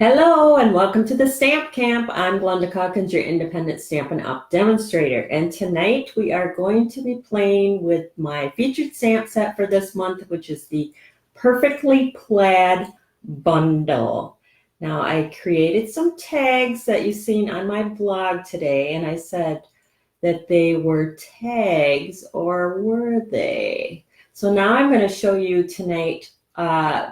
Hello and welcome to the Stamp Camp. I'm Glenda Calkins, your independent Stampin' Up! Demonstrator. And tonight we are going to be playing with my featured stamp set for this month, which is the Perfectly Plaid Bundle. Now I created some tags that you've seen on my blog today, and I said that they were tags, or were they? So now I'm going to show you tonight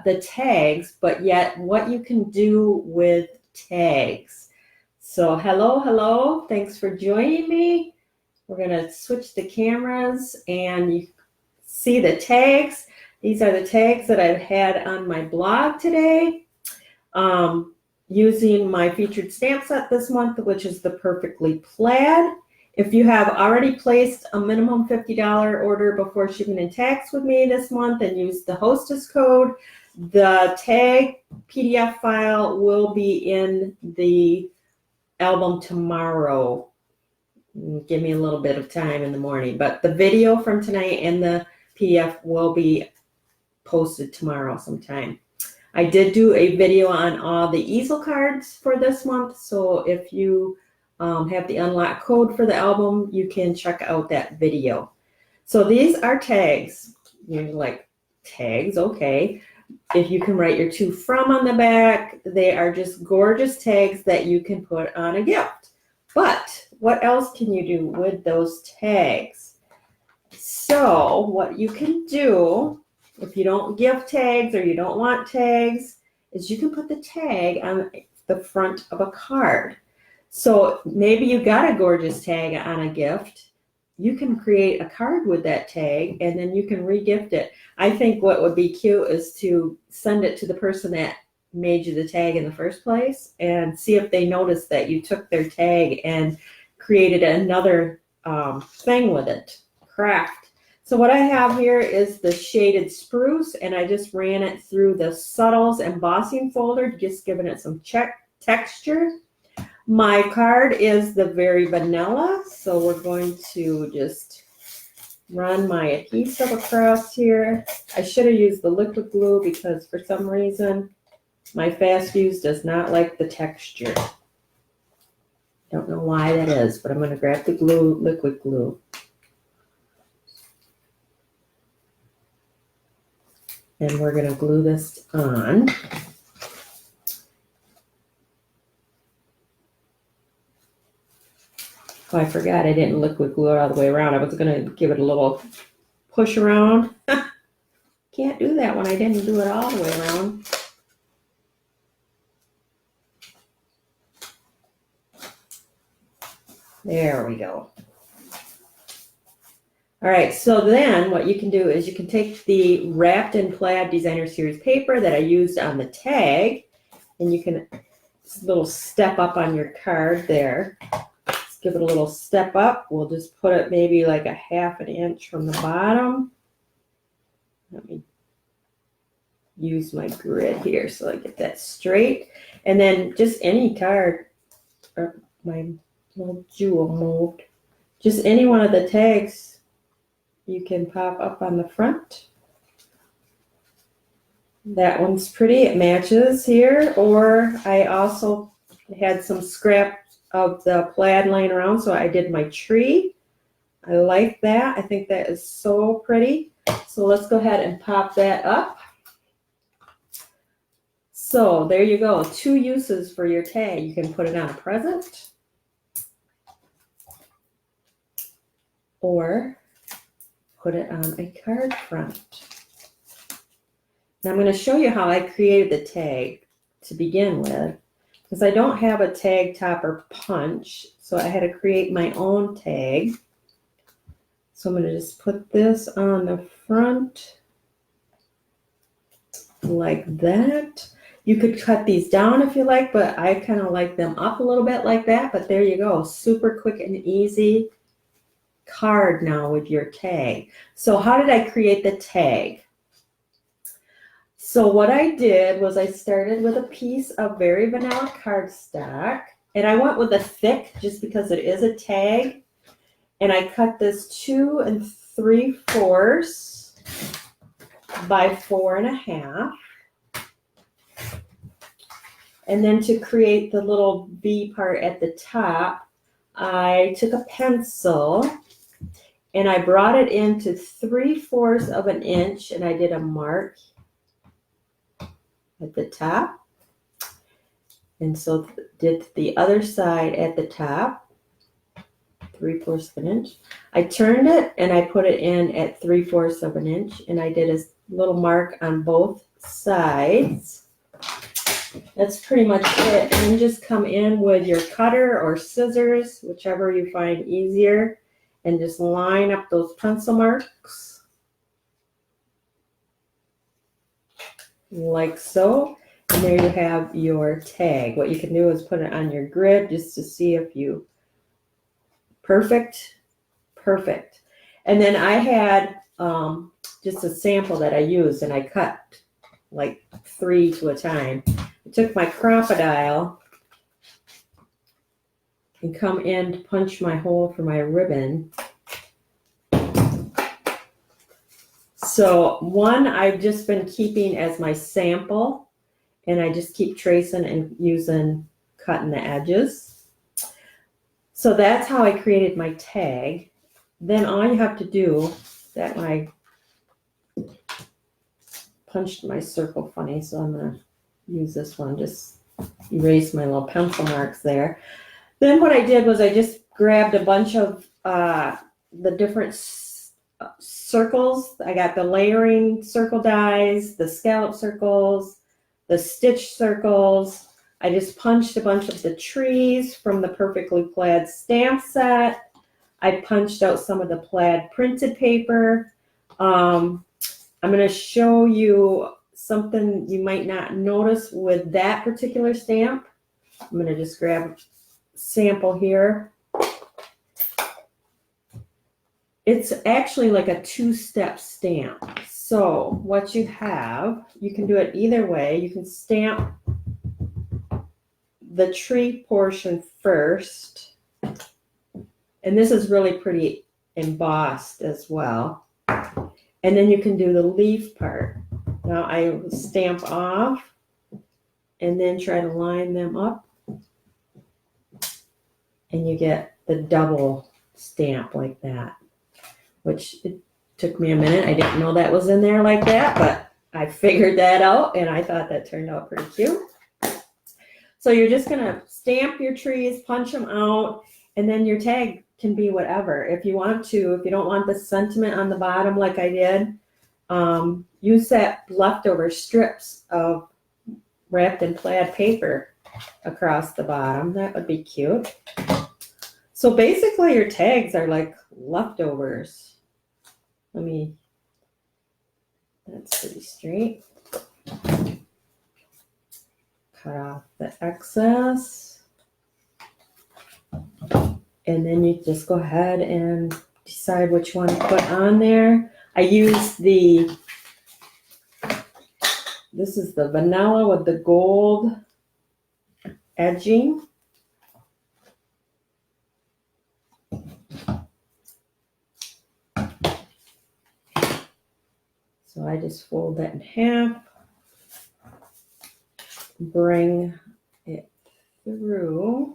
the tags, but yet what you can do with tags. So hello, thanks for joining me. We're going to switch the cameras and you see the tags. These are the tags that I've had on my blog today, using my featured stamp set this month, which is the Perfectly Plaid. If you have already placed a minimum $50 order before shipping and tax with me this month and used the hostess code, the tag PDF file will be in the album tomorrow. Give me a little bit of time in the morning, but the video from tonight and the PDF will be posted tomorrow sometime. I did do a video on all the easel cards for this month, so if you have the unlock code for the album, you can check out that video. So these are tags. You're like, tags, okay. If you can write your to from on the back, they are just gorgeous tags that you can put on a gift. But what else can you do with those tags? So what you can do, if you don't give tags or you don't want tags, is you can put the tag on the front of a card. So maybe you got a gorgeous tag on a gift. You can create a card with that tag and then you can re-gift it. I think what would be cute is to send it to the person that made you the tag in the first place and see if they notice that you took their tag and created another thing with it, craft. So what I have here is the shaded spruce, and I just ran it through the Subtles embossing folder, just giving it some texture. My card is the Very Vanilla, so we're going to just run my adhesive across here. I should have used the liquid glue because for some reason my Fast Fuse does not like the texture. Don't know why that is, but I'm going to grab the glue, liquid glue. And we're going to glue this on. Oh, I forgot I didn't liquid glue it all the way around. I was going to give it a little push around. Can't do that when I didn't do it all the way around. There we go. All right, so then what you can do is you can take the Wrapped in Plaid Designer Series paper that I used on the tag, and you can little step up on your card there. Give it a little step up. We'll just put it maybe like a ½ inch from the bottom. Let me use my grid here so I get that straight. And then just any card, or my little jewel moved, just any one of the tags you can pop up on the front. That one's pretty, it matches here. Or I also had some scrap of the plaid laying around, so I did my tree. I like that. I think that is so pretty. So let's go ahead and pop that up. So there you go. 2 uses for your tag. You can put it on a present, or put it on a card front. Now I'm going to show you how I created the tag to begin with, because I don't have a tag topper punch, so I had to create my own tag. So I'm going to just put this on the front like that. You could cut these down if you like, but I kind of like them up a little bit like that. But there you go. Super quick and easy card now with your tag. So how did I create the tag? So what I did was I started with a piece of Very Vanilla cardstock, and I went with a thick just because it is a tag, and I cut this 2 3/4 by 4 1/2. And then to create the little V part at the top, I took a pencil and I brought it into 3/4 of an inch and I did a mark at the top. And so did the other side at the top, 3/4 of an inch. I turned it and I put it in at 3/4 of an inch and I did a little mark on both sides. That's pretty much it. And then just come in with your cutter or scissors, whichever you find easier, and just line up those pencil marks like so. And there you have your tag. What you can do is put it on your grid just to see if you, perfect. And then I had just a sample that I used and I cut like 3 to a time. I took my crocodile and come in to punch my hole for my ribbon. So one I've just been keeping as my sample, and I just keep tracing and cutting the edges. So that's how I created my tag. Then all you have to do, that when I punched my circle funny, so I'm gonna use this one, just erase my little pencil marks there. Then what I did was I just grabbed a bunch of the different circles. I got the layering circle dies, the scallop circles, the stitch circles. I just punched a bunch of the trees from the Perfectly Plaid stamp set. I punched out some of the plaid printed paper. I'm going to show you something you might not notice with that particular stamp. I'm going to just grab a sample here. It's actually like a 2-step stamp. So what you have, you can do it either way. You can stamp the tree portion first. And this is really pretty embossed as well. And then you can do the leaf part. Now I stamp off and then try to line them up. And you get the double stamp like that, which it took me a minute. I didn't know that was in there like that, but I figured that out and I thought that turned out pretty cute. So you're just gonna stamp your trees, punch them out, and then your tag can be whatever. If you want to, if you don't want the sentiment on the bottom like I did, use that leftover strips of wrapped in plaid paper across the bottom. That would be cute. So basically your tags are like leftovers. That's pretty straight. Cut off the excess. And then you just go ahead and decide which one to put on there. I use this is the vanilla with the gold edging. So I just fold that in half, bring it through.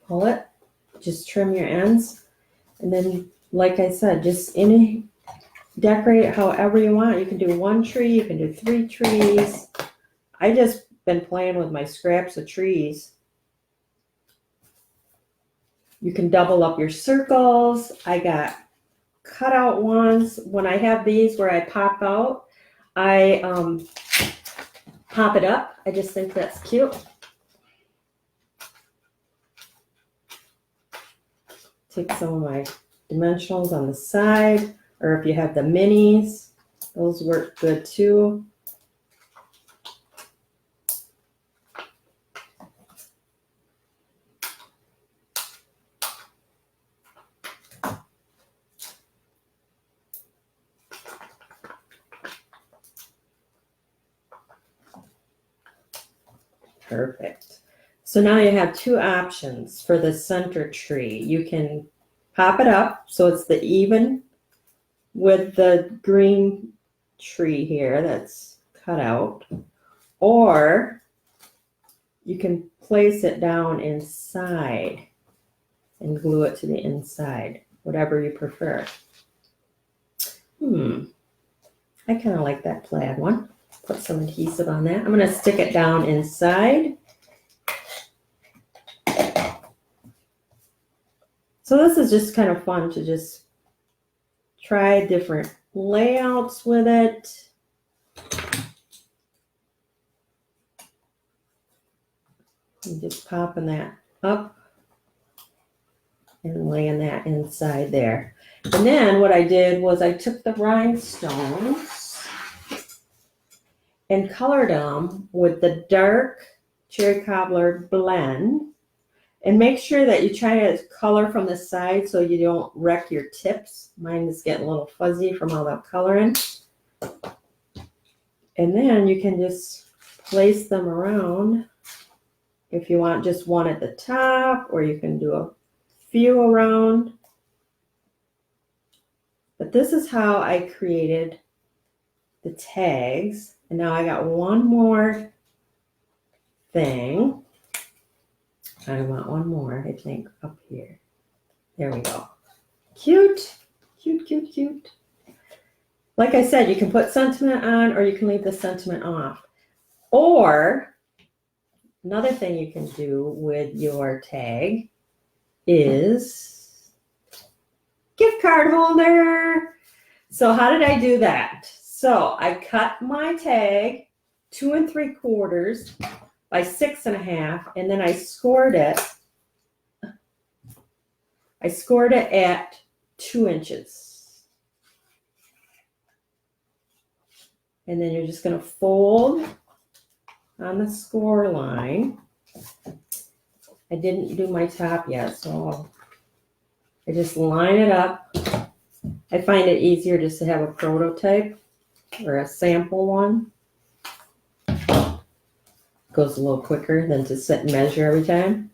Pull it, just trim your ends, and then, like I said, just decorate it however you want. You can do 1 tree, you can do 3 trees. I just been playing with my scraps of trees. You can double up your circles. I got cutout ones. When I have these where I pop out, I pop it up. I just think that's cute. Take some of my dimensionals on the side, or if you have the minis, those work good too. Perfect. So now you have 2 options for the center tree. You can pop it up so it's the even with the green tree here that's cut out, or you can place it down inside and glue it to the inside, whatever you prefer. I kind of like that plaid one. Put some adhesive on that. I'm going to stick it down inside. So this is just kind of fun to just try different layouts with it. And just popping that up and laying that inside there. And then what I did was I took the rhinestones and colored them with the dark cherry cobbler blend. And make sure that you try to color from the side so you don't wreck your tips. Mine is getting a little fuzzy from all that coloring. And then you can just place them around if you want just one at the top, or you can do a few around. But this is how I created the tags. And now I got one more thing. I want one more, I think, up here. There we go. Cute, cute, cute, cute. Like I said, you can put sentiment on or you can leave the sentiment off. Or another thing you can do with your tag is gift card holder. So how did I do that? So I cut my tag 2 3/4 by 6 1/2, and then I scored it. I scored it at 2 inches. And then you're just going to fold on the score line. I didn't do my top yet, so I just line it up. I find it easier just to have a prototype or a sample one. Goes a little quicker than to sit and measure every time.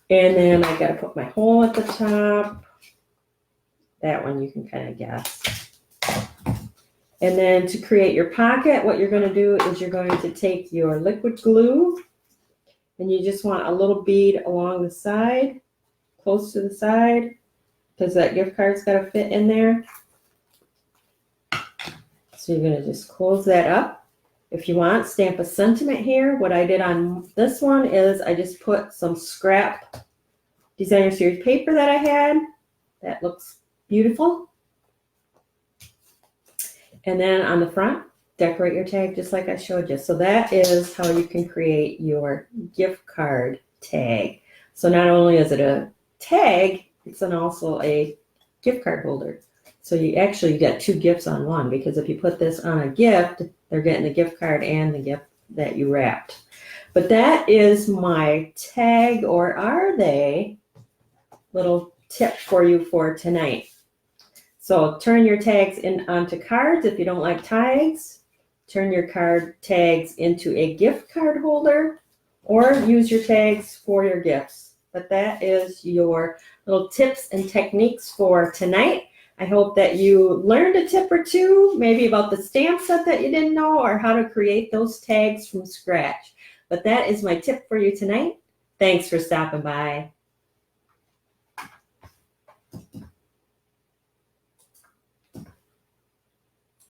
And then I got to put my hole at the top. That one you can kind of guess. And then to create your pocket, what you're going to do is you're going to take your liquid glue and you just want a little bead along the side, close to the side, because that gift card's got to fit in there. So you're going to just close that up. If you want, stamp a sentiment here. What I did on this one is I just put some scrap designer series paper that I had. That looks beautiful. And then on the front, decorate your tag just like I showed you. So that is how you can create your gift card tag. So not only is it a tag, it's also a gift card holder. So you get 2 gifts on one, because if you put this on a gift, they're getting the gift card and the gift that you wrapped. But that is my tag, or are they, little tip for you for tonight. So turn your tags onto cards if you don't like tags. Turn your card tags into a gift card holder, or use your tags for your gifts. But that is your little tips and techniques for tonight. I hope that you learned a tip or two, maybe about the stamp set that you didn't know, or how to create those tags from scratch. But that is my tip for you tonight. Thanks for stopping by.